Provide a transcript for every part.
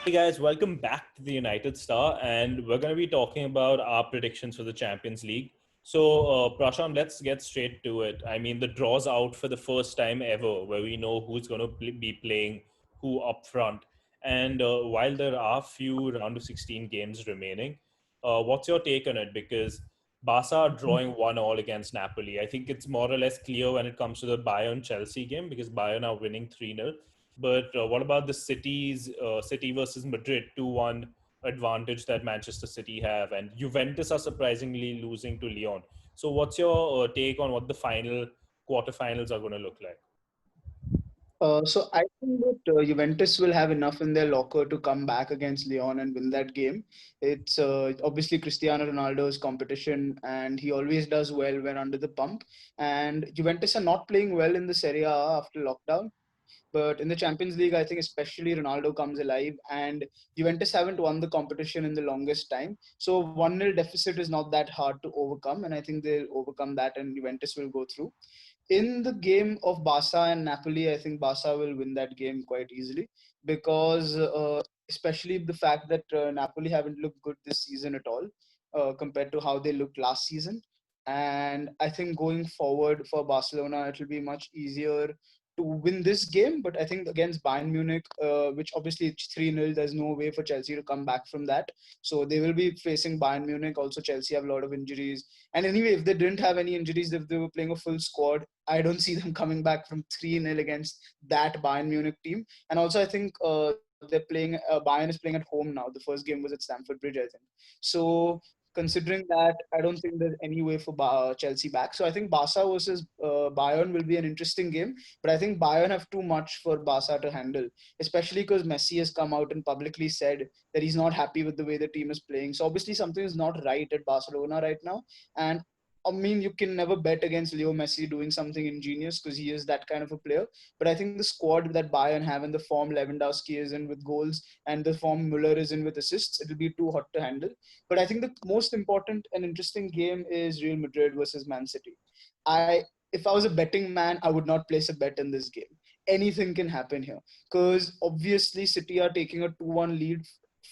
Hey guys, welcome back to the United Star, and we're going to be talking about our predictions for the Champions League. So, Prashant, let's get straight to it. I mean, the draw's out for the first time ever, where we know who's going to be playing who up front. And while there are few round of 16 games remaining, what's your take on it? Because Barca are drawing 1-1 against Napoli. I think it's more or less clear when it comes to the Bayern Chelsea game because Bayern are winning 3-0. But what about the City versus Madrid 2-1 advantage that Manchester City have, and Juventus are surprisingly losing to Lyon. So, what's your take on what the final quarterfinals are going to look like? So I think that Juventus will have enough in their locker to come back against Lyon and win that game. It's obviously Cristiano Ronaldo's competition, and he always does well when under the pump. And Juventus are not playing well in the Serie A after lockdown. But in the Champions League, I think especially Ronaldo comes alive, and Juventus haven't won the competition in the longest time. So 1-0 deficit is not that hard to overcome, and I think they'll overcome that, and Juventus will go through. In the game of Barca and Napoli, I think Barca will win that game quite easily because, especially the fact that Napoli haven't looked good this season at all compared to how they looked last season. And I think going forward for Barcelona, it will be much easier to win this game. But I think against Bayern Munich, which obviously it's 3-0, there's no way for Chelsea to come back from that. So they will be facing Bayern Munich. Also, Chelsea have a lot of injuries. And anyway, if they didn't have any injuries, if they were playing a full squad, I don't see them coming back from 3-0 against that Bayern Munich team. And also, I think Bayern is playing at home now. The first game was at Stamford Bridge, I think. So, considering that, I don't think there's any way for Chelsea back. So, I think Barca versus Bayern will be an interesting game. But I think Bayern have too much for Barca to handle, especially because Messi has come out and publicly said that he's not happy with the way the team is playing. So, obviously, something is not right at Barcelona right now. And I mean, you can never bet against Leo Messi doing something ingenious because he is that kind of a player. But I think the squad that Bayern have and the form Lewandowski is in with goals and the form Muller is in with assists, it will be too hot to handle. But I think the most important and interesting game is Real Madrid versus Man City. If I was a betting man, I would not place a bet in this game. Anything can happen here because obviously City are taking a 2-1 lead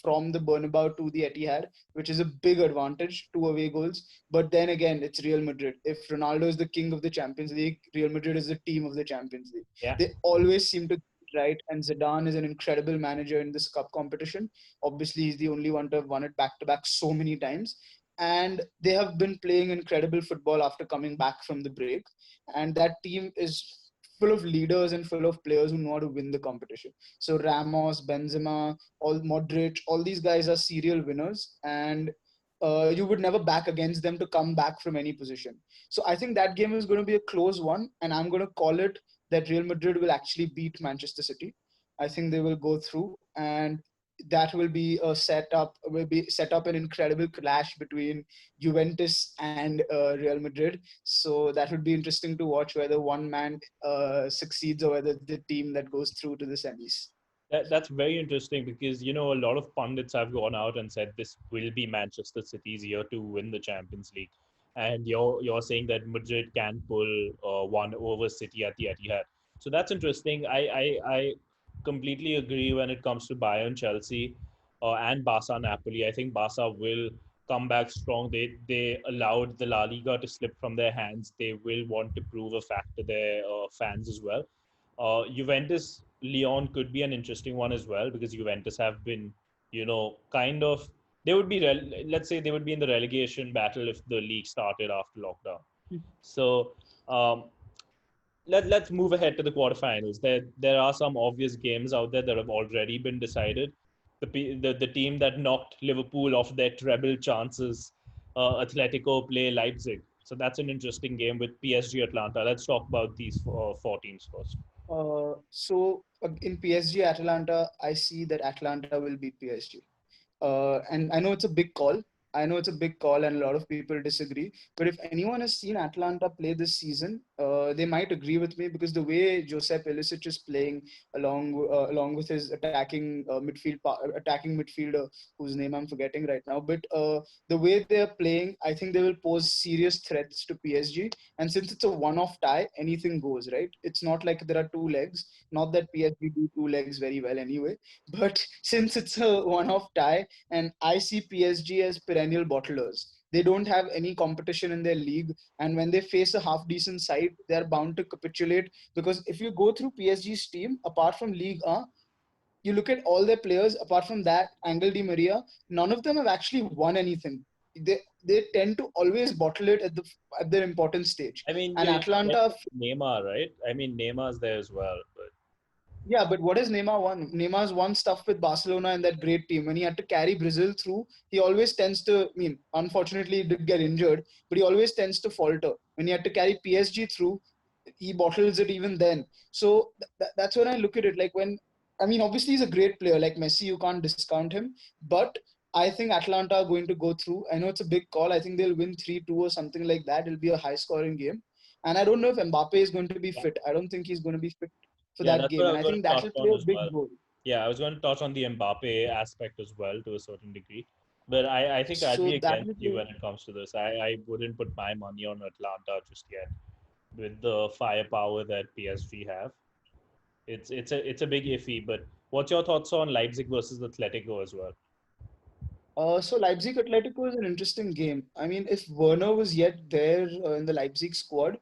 from the Bernabeu to the Etihad, which is a big advantage, 2 away goals. But then again, it's Real Madrid. If Ronaldo is the king of the Champions League, Real Madrid is the team of the Champions League. Yeah. They always seem to get it right, and Zidane is an incredible manager in this cup competition. Obviously, he's the only one to have won it back to back so many times. And they have been playing incredible football after coming back from the break. And that team is full of leaders and full of players who know how to win the competition. So Ramos, Benzema, all Modric, all these guys are serial winners, and you would never back against them to come back from any position. So I think that game is going to be a close one, and I'm going to call it that Real Madrid will actually beat Manchester City. I think they will go through, and that will be set up an incredible clash between Juventus and Real Madrid. So that would be interesting to watch whether one man succeeds or whether the team that goes through to the semis. That's very interesting because a lot of pundits have gone out and said this will be Manchester City's year to win the Champions League, and you're saying that Madrid can pull one over City at the Etihad. So that's interesting. I completely agree when it comes to Bayern, Chelsea, and Barca, Napoli. I think Barca will come back strong. They allowed the La Liga to slip from their hands. They will want to prove a fact to their fans as well. Juventus Lyon could be an interesting one as well because Juventus have been, kind of they would be let's say they would be in the relegation battle if the league started after lockdown. So um, let's move ahead to the quarterfinals. There are some obvious games out there that have already been decided. The team that knocked Liverpool off their treble chances, Atletico play Leipzig. So that's an interesting game with PSG Atlanta. Let's talk about these four teams first. In PSG Atlanta, I see that Atlanta will beat PSG. And I know it's a big call, I know it's a big call and a lot of people disagree, but if anyone has seen Atlanta play this season, they might agree with me because the way Josep Ilicic is playing along with his attacking midfielder whose name I'm forgetting right now, but the way they are playing, I think they will pose serious threats to PSG. And since it's a one-off tie, anything goes, right? It's not like there are two legs. Not that PSG do two legs very well anyway, but since it's a one-off tie, and I see PSG as perennial bottlers. They don't have any competition in their league, and when they face a half decent side, they are bound to capitulate. Because if you go through PSG's team, apart from League you look at all their players, apart from that, Angel Di Maria, none of them have actually won anything. They tend to always bottle it at their important stage. I mean, And you're forgetting Atlanta, Neymar, right? I mean, Neymar's there as well, but yeah, but what has Neymar won? Neymar's won stuff with Barcelona and that great team. When he had to carry Brazil through, he always tends to, I mean, unfortunately, he did get injured, but he always tends to falter. When he had to carry PSG through, he bottles it even then. So that's when I look at it. Like when, I mean, obviously he's a great player. Like Messi, you can't discount him. But I think Atlanta are going to go through. I know it's a big call. I think they'll win 3-2 or something like that. It'll be a high scoring game. And I don't know if Mbappe is going to be yeah, fit. I don't think he's going to be fit for yeah, that that's what game. I And was I going think to touch that'll play on a as big well. role. Yeah, I was going to touch on the Mbappe aspect as well to a certain degree. But I think I'd So be that against will you play. when it comes to this. I wouldn't put my money on Atlanta just yet with the firepower that PSG have. It's a big iffy. But what's your thoughts on Leipzig versus Atletico as well? So Leipzig Atletico is an interesting game. I mean, if Werner was yet there in the Leipzig squad,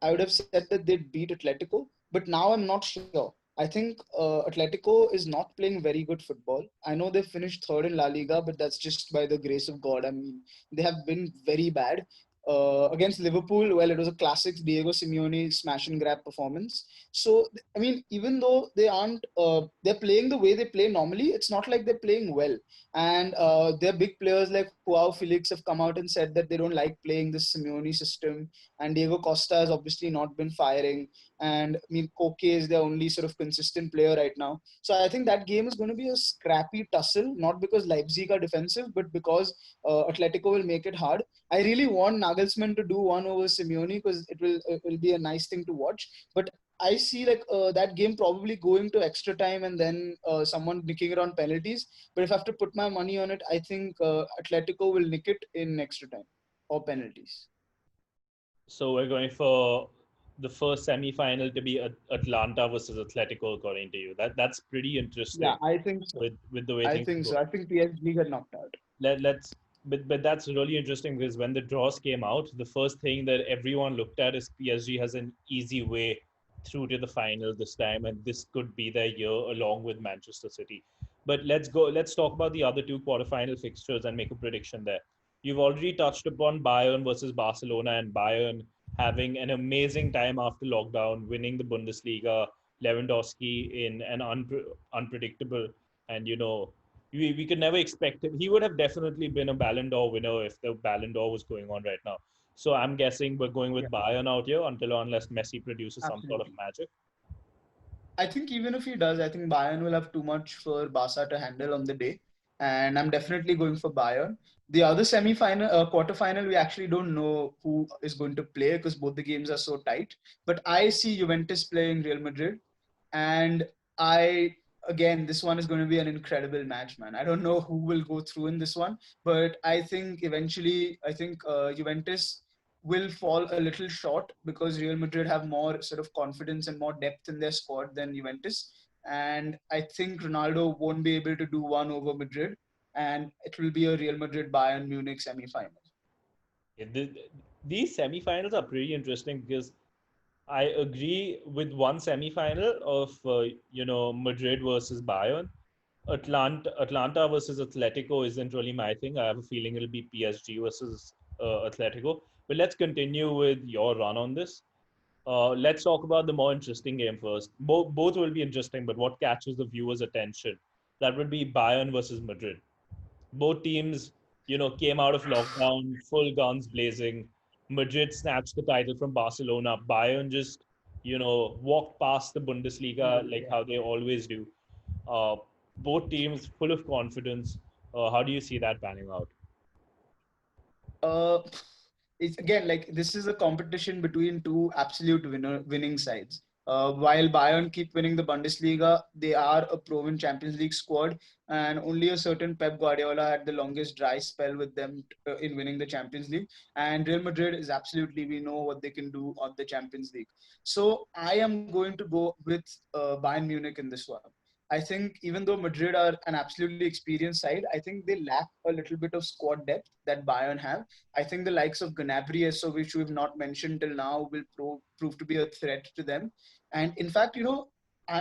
I would have said that they'd beat Atletico. But now I'm not sure. I think Atletico is not playing very good football. I know they finished third in La Liga, but that's just by the grace of God. I mean, they have been very bad. Against Liverpool, well, it was a classic Diego Simeone smash and grab performance. So, I mean, even though they're playing the way they play normally, it's not like they're playing well. And their big players like Joao Felix have come out and said that they don't like playing this Simeone system, and Diego Costa has obviously not been firing. And I mean, Koke is their only sort of consistent player right now. So I think that game is going to be a scrappy tussle, not because Leipzig are defensive, but because Atletico will make it hard. I really want Nagelsmann to do one over Simeone because it will be a nice thing to watch. But I see like that game probably going to extra time and then someone nicking it on penalties. But if I have to put my money on it, I think Atletico will nick it in extra time or penalties. So we're going for the first semi-final to be Atlanta versus Atletico, according to you. That's pretty Yeah, interesting I think so. with the way I things think go. so. I think PSG got knocked out. Let's but that's really interesting because when the draws came out, the first thing that everyone looked at is PSG has an easy way through to the final this time, and this could be their year along with Manchester City. But let's talk about the other two quarterfinal fixtures and make a prediction there. You've already touched upon Bayern versus Barcelona, and Bayern having an amazing time after lockdown, winning the Bundesliga, Lewandowski in an unpredictable and we could never expect him. He would have definitely been a Ballon d'Or winner if the Ballon d'Or was going on right now. So I'm guessing we're going with Yeah, Bayern out here until or unless Messi produces some sort of absolutely. magic. I think even if he does, I think Bayern will have too much for Barca to handle on the day, and I'm definitely going for Bayern. The other semi-final, quarter-final, we actually don't know who is going to play because both the games are so tight. But I see Juventus playing Real Madrid, and I again, this one is going to be an incredible match, man. I don't know who will go through in this one, but I think eventually, I think Juventus will fall a little short because Real Madrid have more sort of confidence and more depth in their squad than Juventus. And I think Ronaldo won't be able to do one over Madrid, and it will be a Real Madrid Bayern Munich semi-final. Yeah, these semi-finals are pretty interesting because I agree with one semi-final of Madrid versus Bayern. Atlanta versus Atletico isn't really my thing. I have a feeling it'll be PSG versus Atletico. But let's continue with your run on this. Let's talk about the more interesting game first. Both will be interesting, but what catches the viewer's attention? That would be Bayern versus Madrid. Both teams, came out of lockdown, full guns blazing. Madrid snatched the title from Barcelona. Bayern just, walked past the Bundesliga like Yeah. how they always do. Uh, Both teams full of confidence. How do you see that panning out? Uh, it's again like this is a competition between two absolute winning sides. While Bayern keep winning the Bundesliga, they are a proven Champions League squad, and only a certain Pep Guardiola had the longest dry spell with them in winning the Champions League. And Real Madrid is absolutely, we know what they can do on the Champions League. So I am going to go with Bayern Munich in this one. I think even though Madrid are an absolutely experienced side, I think they lack a little bit of squad depth that Bayern have. I think the likes of Gnabry, so which we've not mentioned till now, will prove to be a threat to them. And in fact,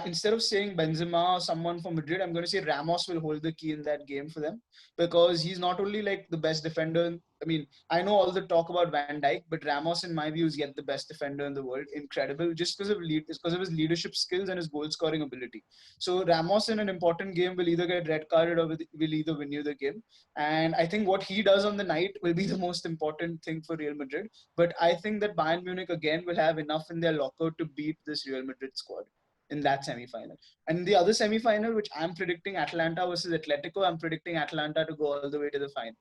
instead of saying Benzema or someone from Madrid, I'm going to say Ramos will hold the key in that game for them because he's not only like the best defender. I mean, I know all the talk about Van Dijk, but Ramos, in my view, is yet the best defender in the world. Incredible, just because of his leadership skills and his goal scoring ability. So Ramos in an important game will either get red carded or will either win you the game. And I think what he does on the night will be the most important thing for Real Madrid. But I think that Bayern Munich again will have enough in their locker to beat this Real Madrid squad in that semi-final. And the other semi-final, which I'm predicting Atlanta versus Atletico, I'm predicting Atlanta to go all the way to the final.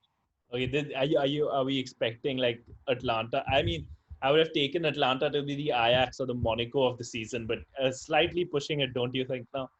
Okay, are we expecting like Atlanta? I mean, I would have taken Atlanta to be the Ajax or the Monaco of the season, but slightly pushing it, don't you think now?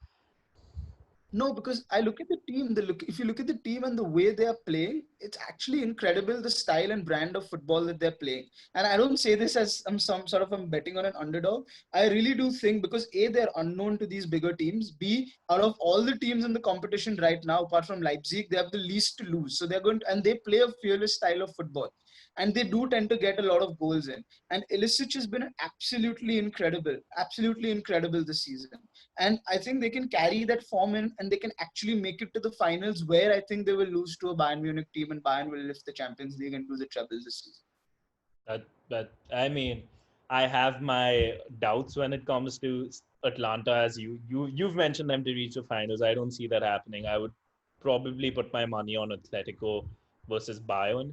No, because I look at the team. If you look at the team and the way they are playing, it's actually incredible the style and brand of football that they're playing. And I don't say this as some sort of I'm betting on an underdog. I really do think because A, they're unknown to these bigger teams. B, out of all the teams in the competition right now, apart from Leipzig, they have the least to lose. So they're going to, and they play a fearless style of football. And they do tend to get a lot of goals in. And Ilicic has been absolutely incredible this season. And I think they can carry that form in and they can actually make it to the finals where I think they will lose to a Bayern Munich team and Bayern will lift the Champions League and do the treble this season. But I mean, I have my doubts when it comes to Atlanta. As you've mentioned them to reach the finals. I don't see that happening. I would probably put my money on Atletico versus Bayern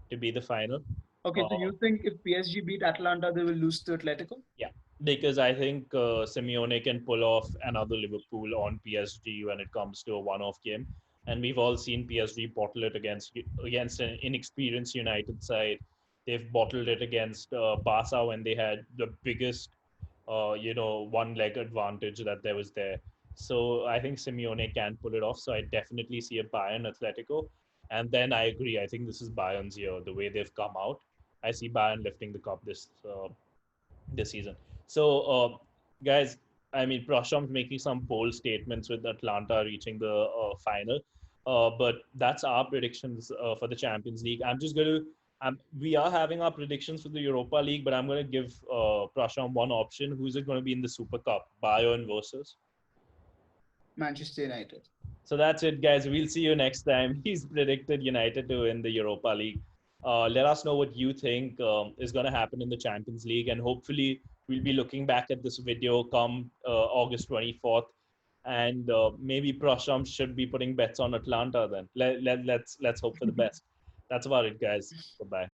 to be the final. Okay, so Uh, you think if PSG beat Atlanta, they will lose to Atletico? Yeah, because I think Simeone can pull off another Liverpool on PSG when it comes to a one-off game, and we've all seen PSG bottle it against an inexperienced United side. They've bottled it against Barca when they had the biggest, one-leg advantage that there was there. So I think Simeone can pull it off. So I definitely see a Bayern Atletico, and then I agree. I think this is Bayern's year. The way they've come out, I see Bayern lifting the cup this season. So, guys, I mean, Prasham's making some bold statements with Atlanta reaching the final. But that's our predictions for the Champions League. I'm just going to, we are having our predictions for the Europa League, but I'm going to give Prasham one option. Who's it going to be in the Super Cup? Bayern versus? Manchester United. So that's it, guys. We'll see you next time. He's predicted United to win the Europa League. Let us know what you think is going to happen in the Champions League, and hopefully we'll be looking back at this video come August 24th, and maybe Prasham should be putting bets on Atlanta. Then let's hope for the best. That's about it, guys. Bye bye.